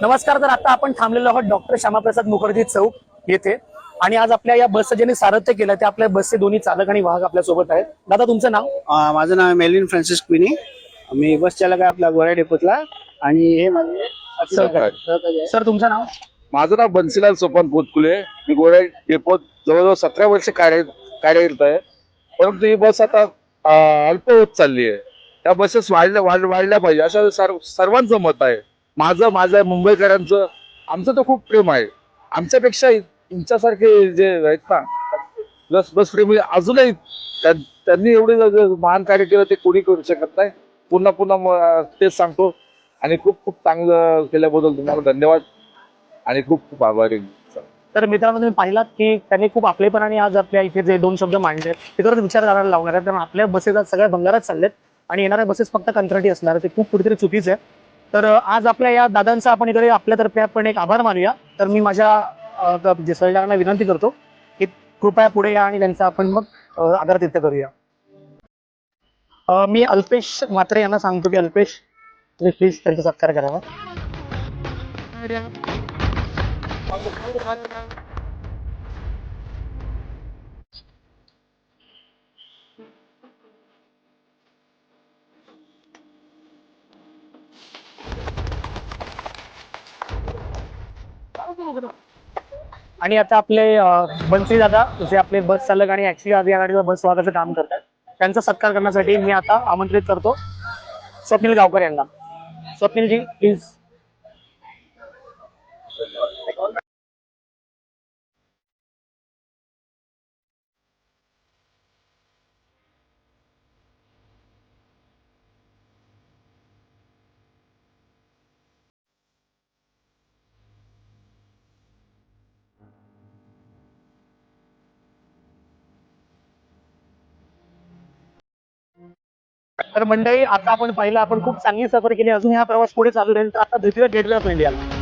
नमस्कार. तर आता आपण थांबलेलो आहोत डॉक्टर श्यामाप्रसाद मुखर्जी चौक येथे आणि आज आपल्या या बसचं ज्यांनी सारथ्य केलं ते आपल्या बसचे दोन्ही चालक आणि वाहक आपल्या सोबत आहेत. दादा तुमचं नाव? माझं नाव आहे मेलिन फ्रान्सिस क्विनी. मी बस चालक आहे आपला गोरा डेपोतला. आणि हे माझे सहकारी आहे. सर तुमचं नाव? माझं नाव बन्सीलाल सोपान पोतकुले. मी गोऱ्या डेपोत जवळजवळ 17 वर्ष कार्यरत आहे. परंतु ही बस आता अल्प होत चालली आहे. त्या बसेस वाढल्या पाहिजे असं सर्वांचं मत आहे. माझं मुंबईकरांचं, आमचं तर खूप प्रेम आहे. आमच्यापेक्षा तुमच्यासारखे जे आहेत ना बस प्रेमी अजूनही त्यांनी एवढे महान कार्य केलं ते कोणी करू शकत नाही. पुन्हा पुन्हा तेच सांगतो आणि खूप खूप चांगलं केल्याबद्दल तुम्हाला धन्यवाद आणि खूप खूप आभारी आहे. तर मित्रांनो, तुम्ही पाहिलात की त्यांनी खूप आपलेपणाने आज आपल्या इथे जे दोन शब्द मांडले ते खरंच विचार करायला लावणार आहेत. कारण आपल्या बसेस आज सगळ्या भंगारात चाललेत आणि येणाऱ्या बसेस फक्त कंत्राटी असणार ते खूप कुठेतरी चुकीचं आहे. तर आज आपल्या या दादांचा आपण इकडे आपल्यातर्फे आपण एक आभार मानूया. तर मी माझ्या सहकाऱ्यांना विनंती करतो की कृपया पुढे या आणि त्यांचा आपण मग आदरातिथ्य करूया. मी अल्पेश म्हात्रे यांना सांगतो की अल्पेश तुम्ही प्लीज त्यांचा सत्कार करावा. आणि आता आपले बन्सी दादा जे आपले बस चालक आणि ऍक्च्युली आज या गाडीवर बस वाहकाचं काम करतात त्यांचा सत्कार करण्यासाठी मी आता आमंत्रित करतो स्वप्नील गावकर यांना. स्वप्नीलजी प्लीज. तर मंडळी, आता आपण पाहिलं आपण खूप चांगली सफर केली. अजून हा प्रवास पुढे चालू राहील. तर आता भेटूया गेटवे ऑफ इंडियाला.